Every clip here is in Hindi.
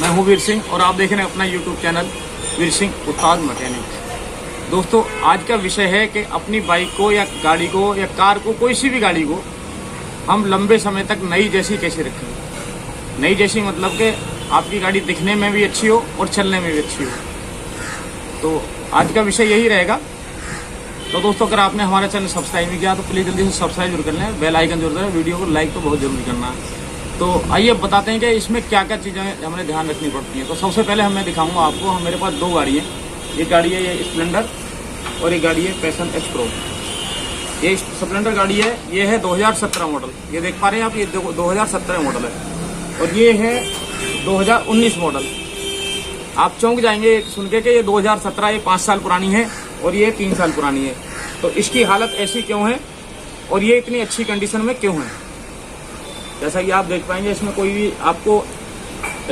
मैं हूं वीर सिंह और आप देख रहे हैं अपना यूट्यूब चैनल वीर सिंह उत्पाद मैकेनिक। दोस्तों, आज का विषय है कि अपनी बाइक को या गाड़ी को या कार को, कोई सी भी गाड़ी को हम लंबे समय तक नई जैसी कैसे रखें। नई जैसी मतलब कि आपकी गाड़ी दिखने में भी अच्छी हो और चलने में भी अच्छी हो। तो आज का विषय यही रहेगा। तो दोस्तों, अगर आपने हमारा चैनल सब्सक्राइब नहीं किया तो प्लीज़ जल्दी से सब्सक्राइब जरूर कर लें, बेल आइकन जरूर करें, वीडियो को लाइक तो बहुत जरूरी करना है। तो आइए बताते हैं कि इसमें क्या क्या चीज़ें हमें ध्यान रखनी पड़ती हैं। तो सबसे पहले मैं दिखाऊंगा आपको, मेरे पास दो गाड़ी हैं। एक गाड़ी है ये स्प्लेंडर और एक गाड़ी है पैशन एक्स प्रो। ये स्प्लेंडर गाड़ी है, ये है 2017 मॉडल। ये देख पा रहे हैं आप, ये 2017 मॉडल है और ये है 2019 मॉडल। आप चौंक जाएंगे सुन के कि ये 2017, ये 5 साल पुरानी है और ये 3 साल पुरानी है। तो इसकी हालत ऐसी क्यों है और ये इतनी अच्छी कंडीशन में क्यों है? जैसा कि आप देख पाएंगे, इसमें कोई भी आपको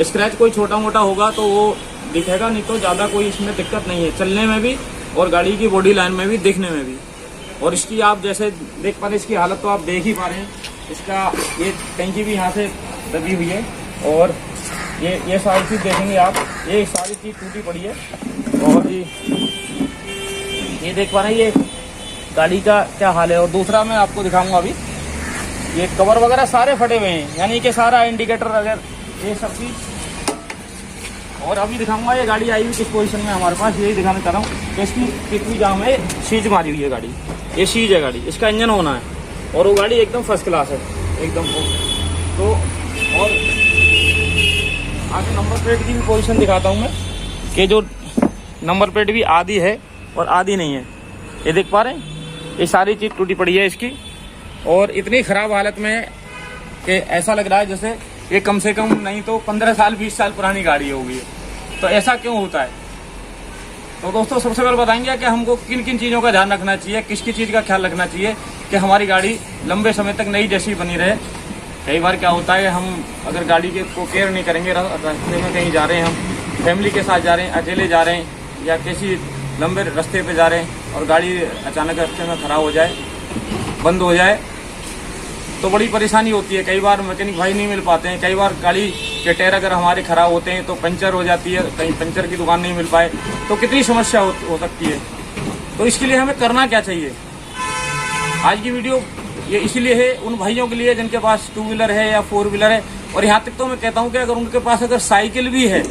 स्क्रैच कोई छोटा मोटा होगा तो वो दिखेगा, नहीं तो ज़्यादा कोई इसमें दिक्कत नहीं है, चलने में भी और गाड़ी की बॉडी लाइन में भी, दिखने में भी। और इसकी आप जैसे देख पा रहे हैं, इसकी हालत तो आप देख ही पा रहे हैं। इसका ये टंकी भी यहाँ से दबी हुई है और ये सारी चीज़ देखेंगे आप, ये सारी चीज़ टूटी पड़ी है। और ये देख पा रहे हैं ये गाड़ी का क्या हाल है। और दूसरा मैं आपको दिखाऊंगा, अभी ये कवर वगैरह सारे फटे हुए हैं, यानी कि सारा इंडिकेटर अगर ये सब चीज़। और अभी दिखाऊंगा ये गाड़ी आई हुई किस पोजीशन में हमारे पास, यही दिखाना चाह रहा हूँ कि इसकी कितनी जाम है। सीज मारी हुई है गाड़ी, ये सीज है गाड़ी, इसका इंजन होना है और वो गाड़ी एकदम फर्स्ट क्लास है एकदम। तो और आगे नंबर प्लेट की भी पोजीशन दिखाता हूँ मैं, कि जो नंबर प्लेट भी आधी है और आधी नहीं है। ये देख पा रहे हैं, ये सारी चीज़ टूटी पड़ी है इसकी और इतनी ख़राब हालत में है कि ऐसा लग रहा है जैसे ये कम से कम नहीं तो 15 साल 20 साल पुरानी गाड़ी होगी। तो ऐसा क्यों होता है? तो दोस्तों, सबसे पहले बताएंगे कि हमको किन किन चीज़ों का ध्यान रखना चाहिए, किसकी चीज़ का ख्याल रखना चाहिए कि हमारी गाड़ी लंबे समय तक नई जैसी बनी रहे। कई बार क्या होता है, हम अगर गाड़ी के को केयर नहीं करेंगे, रास्ते में कहीं जा रहे हैं, हम फैमिली के साथ जा रहे हैं, अकेले जा रहे हैं या किसी लंबे रास्ते पे जा रहे हैं और गाड़ी अचानक रास्ते में खराब हो जाए, बंद हो जाए, तो बड़ी परेशानी होती है। कई बार मैकेनिक भाई नहीं मिल पाते हैं, कई बार गाड़ी के टायर अगर हमारे ख़राब होते हैं तो पंचर हो जाती है, कहीं पंचर की दुकान नहीं मिल पाए तो कितनी समस्या हो सकती है। तो इसके लिए हमें करना क्या चाहिए? आज की वीडियो ये इसीलिए है उन भाइयों के लिए जिनके पास 2 व्हीलर है या 4 व्हीलर है। और यहाँ तक तो मैं कहता हूँ कि अगर उनके पास अगर साइकिल भी है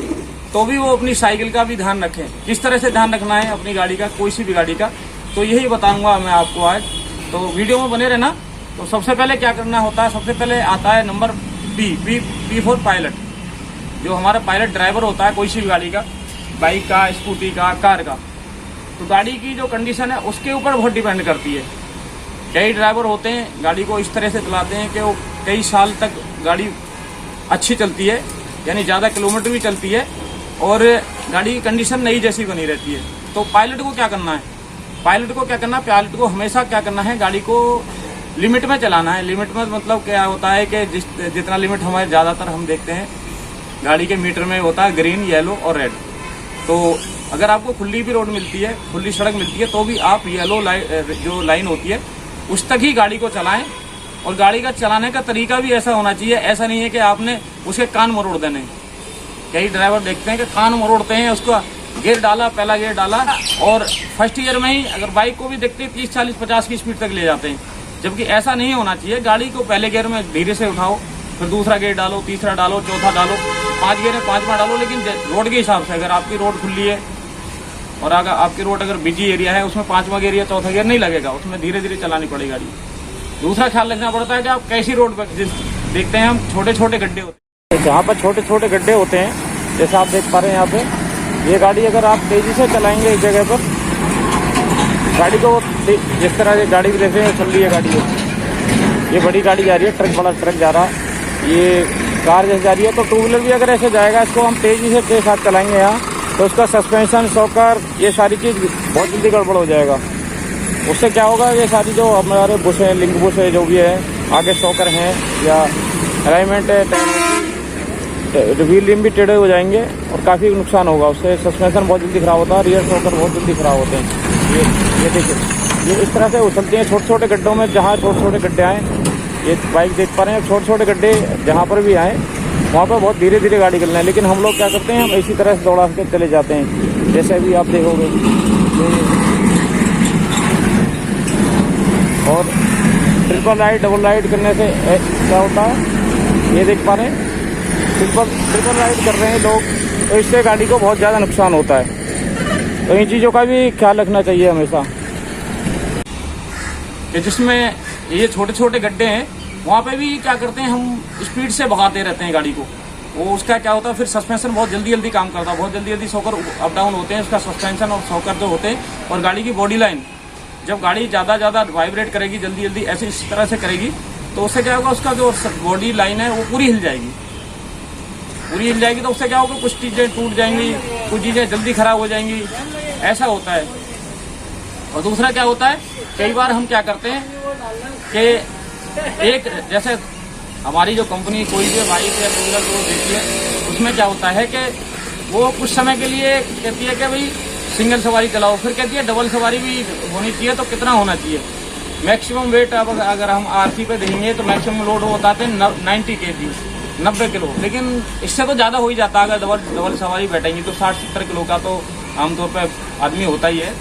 तो भी वो अपनी साइकिल का भी ध्यान रखें। किस तरह से ध्यान रखना है अपनी गाड़ी का, कोई सी भी गाड़ी का, तो यही बताऊँगा मैं आपको आज। तो वीडियो में बने रहना। तो सबसे पहले क्या करना होता है, सबसे पहले आता है नंबर पी फॉर पायलट। जो हमारा पायलट ड्राइवर होता है कोई सी भी गाड़ी का, बाइक का, स्कूटी का, कार का, तो गाड़ी की जो कंडीशन है उसके ऊपर बहुत डिपेंड करती है। कई ड्राइवर होते हैं गाड़ी को इस तरह से चलाते हैं कि वो कई साल तक गाड़ी अच्छी चलती है, यानी ज़्यादा किलोमीटर भी चलती है और गाड़ी की कंडीशन नई जैसी बनी रहती है। तो पायलट को क्या करना है? पायलट को हमेशा क्या करना है, गाड़ी को लिमिट में चलाना है। लिमिट में मतलब क्या होता है कि जितना लिमिट हमारे ज़्यादातर हम देखते हैं गाड़ी के मीटर में होता है ग्रीन, येलो और रेड। तो अगर आपको खुली भी रोड मिलती है, खुली सड़क मिलती है, तो भी आप येलो जो लाइन होती है उस तक ही गाड़ी को चलाएं। और गाड़ी का चलाने का तरीका भी ऐसा होना चाहिए, ऐसा नहीं है कि आपने उसके कान मरोड़ देने। कई ड्राइवर देखते हैं कि कान मरोड़ते हैं, उसका गियर डाला, पहला गियर डाला और फर्स्ट ईयर में ही अगर बाइक को भी देखते हैं 30, 40, 50 की स्पीड तक ले जाते हैं। जबकि ऐसा नहीं होना चाहिए। गाड़ी को पहले गियर में धीरे से उठाओ, फिर दूसरा गियर डालो, तीसरा डालो, चौथा डालो, 5 गियर है 5 बार डालो। लेकिन रोड के हिसाब से, अगर आपकी रोड खुली है और अगर आपकी रोड अगर बिजी एरिया है, उसमें 5वां गियर या चौथा गियर नहीं लगेगा, उसमें धीरे धीरे चलानी पड़ेगी गाड़ी। दूसरा ख्याल रखना पड़ता है कि आप कैसी रोड पर देखते हैं हम, छोटे छोटे गड्ढे होते हैं। जहाँ पर छोटे छोटे गड्ढे होते हैं, जैसे आप देख पा रहे हैं यहाँ पे, ये गाड़ी अगर आप तेज़ी से चलाएंगे इस जगह पर, गाड़ी को जिस तरह से गाड़ी भी देखे चल रही है गाड़ी, ये बड़ी गाड़ी जा रही है, ट्रक, बड़ा ट्रक जा रहा है, ये कार जैसे जा रही है, तो 2 व्हीलर भी अगर ऐसे जाएगा, इसको हम तेज़ी से के साथ चलाएंगे यहाँ, तो उसका सस्पेंशन, शॉकर, ये सारी चीज़ बहुत जल्दी गड़बड़ हो जाएगा। उससे क्या होगा, ये सारी जो हमारे बुश है, लिंक बुश है, जो भी है, आगे शॉकर हैं या अलाइनमेंट है, व्हील रिम भी टेढ़े हो जाएंगे और काफ़ी नुकसान होगा उससे। सस्पेंशन बहुत जल्दी ख़राब होता है, रियर शॉकर बहुत जल्दी ख़राब होते हैं। ये देखिए, ये इस तरह से उछलती हैं छोटे छोटे गड्ढों में, जहाँ छोटे छोटे गड्ढे आए, ये बाइक देख पा रहे हैं, छोटे छोटे गड्ढे जहाँ पर भी आए वहाँ पर बहुत धीरे धीरे गाड़ी चलना है, लेकिन हम लोग क्या करते हैं, हम इसी तरह से दौड़ा के चले जाते हैं। जैसे अभी आप देखोगे, और ट्रिपल राइड डबल राइड करने से क्या होता है, ये देख पा रहे हैं, ट्रिपल राइड कर रहे हैं लोग, तो इससे गाड़ी को बहुत ज़्यादा नुकसान होता है। तो इन चीज़ों का भी ख्याल रखना चाहिए हमेशा। जिसमें ये छोटे छोटे गड्ढे हैं, वहाँ पे भी क्या करते हैं, हम स्पीड से भगाते रहते हैं गाड़ी को। वो उसका क्या होता है, फिर सस्पेंशन बहुत जल्दी जल्दी काम करता है, बहुत जल्दी जल्दी शॉकर अप डाउन होते हैं, उसका सस्पेंशन और शॉकर जो होते हैं, और गाड़ी की बॉडी लाइन, जब गाड़ी ज़्यादा वाइब्रेट करेगी जल्दी जल्दी ऐसे इस तरह से करेगी, तो उससे क्या होगा, उसका जो बॉडी लाइन है वो पूरी हिल जाएगी। तो उससे क्या होगा, कुछ चीज़ें टूट जाएंगी, कुछ चीज़ें जल्दी खराब हो जाएंगी, ऐसा होता है। और दूसरा क्या होता है, कई बार हम क्या करते हैं कि एक जैसे हमारी जो कंपनी कोई भी बाइक या टू व्हीलर को देती है, उसमें क्या होता है कि वो कुछ समय के लिए कहती है कि भाई सिंगल सवारी चलाओ, फिर कहती है डबल सवारी भी होनी चाहिए, तो कितना होना चाहिए मैक्सिमम वेट। अब अगर हम आरसी पे देखेंगे तो मैक्सिमम लोड वो बताते हैं 90 kg, 90 किलो, लेकिन इससे तो ज़्यादा हो ही जाता है। अगर डबल सवारी बैठेंगी तो 60-70 किलो का तो आमतौर पर आदमी होता ही है।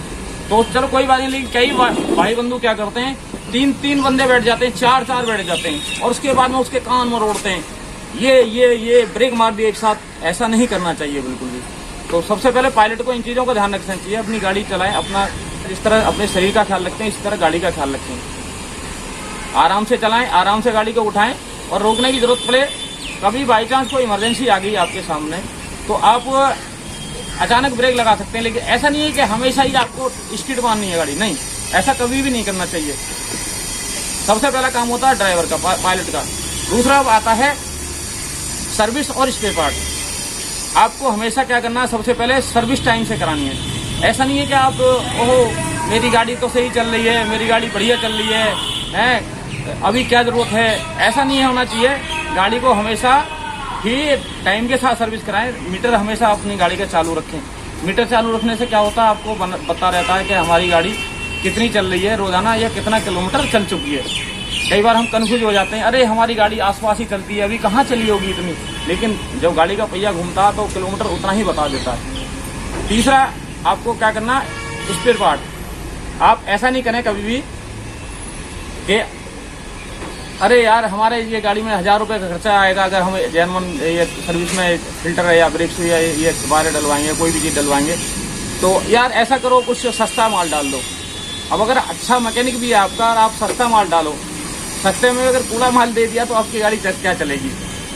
तो चलो कोई बात नहीं, लेकिन कई भाई बंधु क्या करते हैं, 3 बंदे बैठ जाते हैं, 4 बैठ जाते हैं, और उसके बाद में उसके कान में रोड़ते हैं, ये ब्रेक मार दिए एक साथ। ऐसा नहीं करना चाहिए बिल्कुल भी। तो सबसे पहले पायलट को इन चीज़ों का ध्यान रखना चाहिए। अपनी गाड़ी चलाएं, अपना इस तरह अपने शरीर का ख्याल रखते हैं, इसी तरह गाड़ी का ख्याल रखें। आराम से चलाएं, आराम से गाड़ी को उठाएं, और रोकने की जरूरत पड़े, कभी बाई चांस कोई इमरजेंसी आ गई आपके सामने, तो आप अचानक ब्रेक लगा सकते हैं। लेकिन ऐसा नहीं है कि हमेशा ही आपको स्पीड मारनी है गाड़ी, नहीं, ऐसा कभी भी नहीं करना चाहिए। सबसे पहला काम होता है ड्राइवर का, पायलट का। दूसरा आता है सर्विस और स्पेयर पार्ट। आपको हमेशा क्या करना है, सबसे पहले सर्विस टाइम से करानी है। ऐसा नहीं है कि आप ओहो मेरी गाड़ी तो सही चल रही है, मेरी गाड़ी बढ़िया चल रही है, अभी क्या जरूरत है, ऐसा नहीं होना चाहिए। गाड़ी को हमेशा ही टाइम के साथ सर्विस कराएं। मीटर हमेशा अपनी गाड़ी का चालू रखें। मीटर चालू रखने से क्या होता है, आपको पता रहता है कि हमारी गाड़ी कितनी चल रही है रोजाना, या कितना किलोमीटर चल चुकी है। कई बार हम कंफ्यूज हो जाते हैं, अरे हमारी गाड़ी आसपास ही चलती है, अभी कहाँ चली होगी इतनी, लेकिन जब गाड़ी का पहिया घूमता है तो किलोमीटर उतना ही बता देता है। तीसरा आपको क्या करना, स्पेयर पार्ट। आप ऐसा नहीं करें कभी भी कि अरे यार हमारे ये गाड़ी में 1000 रुपये का खर्चा आएगा, अगर हम जेनवन ये सर्विस में फिल्टर है या ब्रेक्स या ये बारे डलवाएंगे, कोई भी चीज़ डलवाएंगे, तो यार ऐसा करो कुछ सस्ता माल डाल दो। अब अगर अच्छा मैकेनिक भी है आपका और आप सस्ता माल डालो, सस्ते में अगर कूड़ा माल दे दिया तो आपकी गाड़ी क्या चलेगी।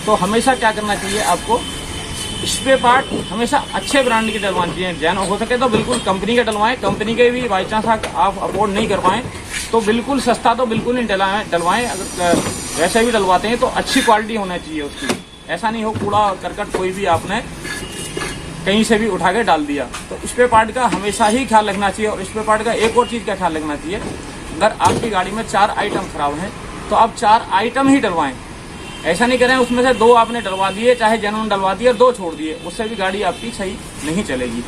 तो हमेशा क्या करना चाहिए, आपको स्पेयर पार्ट हमेशा अच्छे ब्रांड की डलवानी चाहिए। जैन हो सके तो बिल्कुल कंपनी के डलवाएं, कंपनी के भी बाई चांस आप अफोर्ड नहीं कर पाएँ तो बिल्कुल सस्ता तो बिल्कुल नहीं डलवाएं। अगर वैसे भी डलवाते हैं तो अच्छी क्वालिटी होना चाहिए उसकी। ऐसा नहीं हो कूड़ा करकट कोई भी आपने कहीं से भी उठा के डाल दिया। तो स्पेयर पार्ट का हमेशा ही ख्याल रखना चाहिए। और स्पेयर पार्ट का एक और चीज़ का ख्याल रखना चाहिए, अगर आपकी गाड़ी में 4 आइटम खराब हैं तो आप 4 आइटम ही डलवाएं। ऐसा नहीं करें उसमें से 2 आपने डलवा दिए, चाहे जेन्युइन डलवा दिए और 2 छोड़ दिए, उससे भी गाड़ी आपकी सही नहीं चलेगी।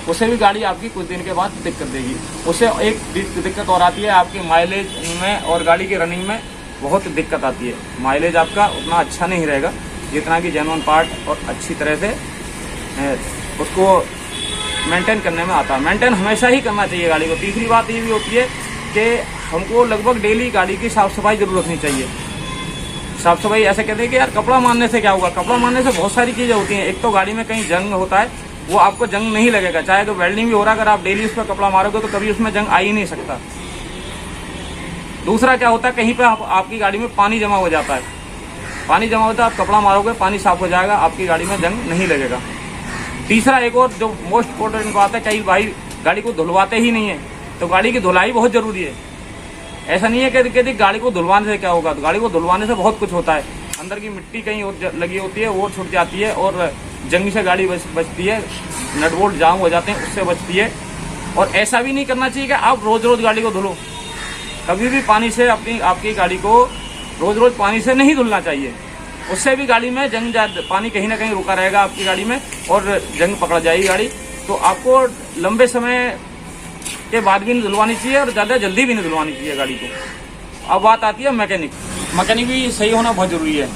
उससे भी गाड़ी आपकी कुछ दिन के बाद दिक्कत देगी। उससे एक दिक्कत और आती है, आपकी माइलेज में और गाड़ी की रनिंग में बहुत दिक्कत आती है। माइलेज आपका उतना अच्छा नहीं रहेगा जितना कि जेन्युइन पार्ट और अच्छी तरह से उसको मेंटेन करने में आता है। मेंटेन हमेशा ही करना चाहिए गाड़ी को। तीसरी बात ये भी होती है कि हमको लगभग डेली गाड़ी की साफ़ सफाई जरूर रखनी चाहिए। साफ़ सफाई ऐसे कहते हैं कि यार कपड़ा मारने से क्या होगा, कपड़ा मारने से बहुत सारी चीज़ें होती हैं। एक तो गाड़ी में कहीं जंग होता है, वो आपको जंग नहीं लगेगा, चाहे तो वेल्डिंग भी हो रहा है, अगर आप डेली उस पर कपड़ा मारोगे तो कभी उसमें जंग आ ही नहीं सकता। दूसरा क्या होता है, कहीं पर आपकी गाड़ी में पानी जमा हो जाता है, पानी जमा होता है, आप कपड़ा मारोगे पानी साफ हो जाएगा, आपकी गाड़ी में जंग नहीं लगेगा। तीसरा एक और जो मोस्ट इम्पोर्टेंट बात है, कई भाई गाड़ी को धुलवाते ही नहीं है, तो गाड़ी की धुलाई बहुत जरूरी है। ऐसा नहीं है कि गाड़ी को धुलवाने से क्या होगा, तो गाड़ी को धुलवाने से बहुत कुछ होता है। अंदर की मिट्टी कहीं लगी होती है वो छूट जाती है, और जंग से गाड़ी बचती है, नट बोल्ट जाम हो जाते हैं उससे बचती है। और ऐसा भी नहीं करना चाहिए कि आप रोज रोज गाड़ी को धुलो। कभी भी पानी से आपकी गाड़ी को रोज रोज पानी से नहीं धुलना चाहिए, उससे भी गाड़ी में जंग पानी कहीं ना कहीं रुका रहेगा आपकी गाड़ी में और जंग पकड़ जाएगी गाड़ी। तो आपको लंबे समय के बाद भी नहीं धुलवानी चाहिए और ज़्यादा जल्दी भी नहीं धुलवानी चाहिए गाड़ी को। अब बात आती है मैकेनिक भी सही होना बहुत ज़रूरी है।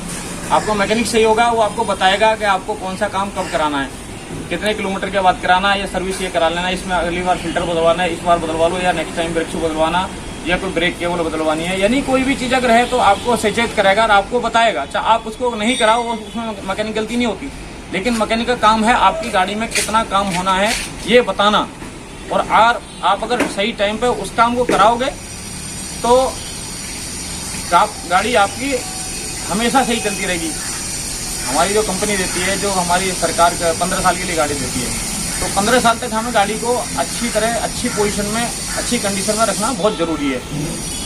आपको मैकेनिक सही होगा, वो आपको बताएगा कि आपको कौन सा काम कब कराना है, कितने किलोमीटर के बाद कराना है, या सर्विस ये करा लेना, इसमें अगली बार फिल्टर बदलवाना है, इस बार बदलवा लो, या नेक्स्ट टाइम ब्रेक शू बदलवाना, या कोई ब्रेक केबल बदलवानी है। यानी कोई भी चीज़ अगर है तो आपको सचेत करेगा और आपको बताएगा। चाहे आप उसको नहीं कराओ, वो उसमें मैकेनिक गलती नहीं होती, लेकिन मैकेनिक का काम है आपकी गाड़ी में कितना काम होना है ये बताना। और आप अगर सही टाइम पे उस काम को कराओगे तो गाड़ी आपकी हमेशा सही चलती रहेगी। हमारी जो कंपनी देती है, जो हमारी सरकार 15 साल के लिए गाड़ी देती है, तो 15 साल तक हमें गाड़ी को अच्छी तरह, अच्छी पोजीशन में, अच्छी कंडीशन में रखना बहुत ज़रूरी है।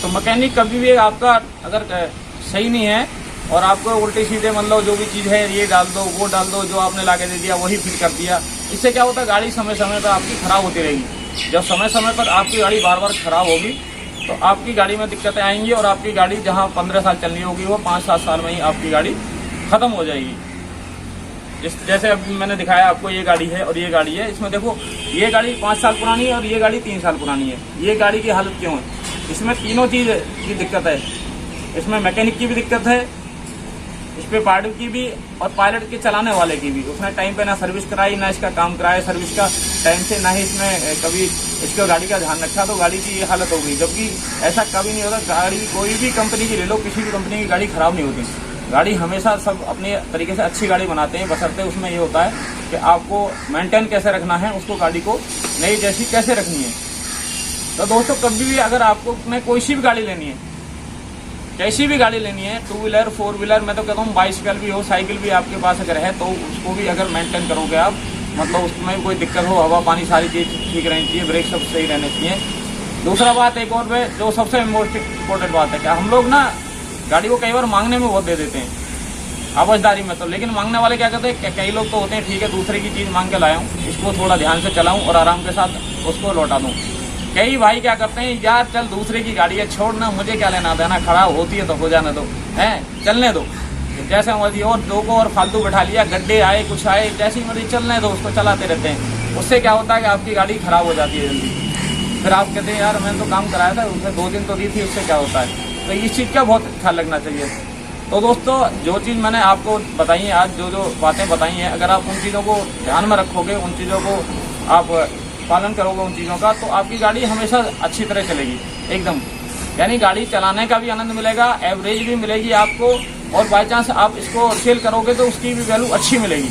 तो मैकेनिक कभी भी आपका अगर सही नहीं है और आपको उल्टे सीधे मतलब जो भी चीज़ है ये डाल दो, वो डाल दो, जो आपने लाके दे दिया वही फिट कर दिया, इससे क्या होता है गाड़ी समय समय पर आपकी ख़राब होती रहेगी। जब समय समय पर आपकी गाड़ी बार बार ख़राब होगी तो आपकी गाड़ी में दिक्कतें आएंगी और आपकी गाड़ी जहाँ 15 साल चलनी होगी वो 5-7 साल में ही आपकी गाड़ी ख़त्म हो जाएगी। जैसे अब मैंने दिखाया आपको, ये गाड़ी है और ये गाड़ी है, इसमें देखो ये गाड़ी 5 साल पुरानी है और ये गाड़ी 3 साल पुरानी है। ये गाड़ी की हालत क्यों है? इसमें तीनों चीज़ की दिक्कत है। इसमें मैकेनिक की भी दिक्कत है, इस पर पार्ट की भी, और पायलट के चलाने वाले की भी। उसने टाइम पे ना सर्विस कराई, ना इसका काम कराया सर्विस का टाइम से, ना ही इसमें कभी इसको गाड़ी का ध्यान रखा, तो गाड़ी की ये हालत हो गई। जबकि ऐसा कभी नहीं होता। गाड़ी कोई भी कंपनी की ले लो, किसी भी कंपनी की गाड़ी खराब नहीं होती। गाड़ी हमेशा सब अपने तरीके से अच्छी गाड़ी बनाते हैं, बशर्ते उसमें ये होता है कि आपको मेंटेन कैसे रखना है, उसको गाड़ी को नई जैसी कैसे रखनी है। तो दोस्तों कभी भी अगर आपको कोई सी भी गाड़ी लेनी है, कैसी भी गाड़ी लेनी है, 2 व्हीलर 4 व्हीलर, मैं तो कहता हूँ बाइसिकल भी हो, साइकिल भी आपके पास अगर है तो उसको भी अगर मेंटेन करोगे आप, मतलब उसमें कोई दिक्कत हो, हवा पानी सारी चीज़ ठीक रहनी चाहिए, ब्रेक सब सही रहने चाहिए। दूसरा बात एक और है जो सबसे मोस्ट इम्पोर्टेंट बात है, क्या हम लोग ना गाड़ी को कई बार मांगने में बहुत दे देते हैं, आवाजदारी में तो। लेकिन मांगने वाले क्या कहते हैं, कई लोग तो होते हैं ठीक है दूसरे की चीज़ मांग के लाया हूँ, इसको थोड़ा ध्यान से चलाऊँ और आराम के साथ उसको लौटा दूँ। कई भाई क्या करते हैं, यार चल दूसरे की गाड़ी है, छोड़ना, मुझे क्या लेना देना, खराब होती है तो हो जाने दो, हैं चलने दो जैसे मर्जी। और दो को और फालतू बैठा लिया, गड्ढे आए कुछ आए, जैसी मर्जी चलने दो, उसको चलाते रहते हैं। उससे क्या होता है कि आपकी गाड़ी खराब हो जाती है जल्दी। फिर आप कहते हैं यार मैंने तो काम कराया था, उसने 2 दिन तो दी थी, उससे क्या होता है। तो इस चीज़ का बहुत ख्याल रखना चाहिए। तो दोस्तों जो चीज़ मैंने आपको बताई है आज, जो जो बातें बताई हैं, अगर आप उन चीज़ों को ध्यान में रखोगे, उन चीज़ों को आप पालन करोगे उन चीज़ों का, तो आपकी गाड़ी हमेशा अच्छी तरह चलेगी एकदम। यानी गाड़ी चलाने का भी आनंद मिलेगा, एवरेज भी मिलेगी आपको, और बाई चांस आप इसको सेल करोगे तो उसकी भी वैल्यू अच्छी मिलेगी।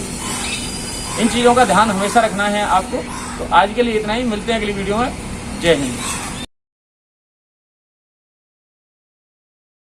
इन चीज़ों का ध्यान हमेशा रखना है आपको। तो आज के लिए इतना ही, मिलते हैं अगली वीडियो में। जय हिंद।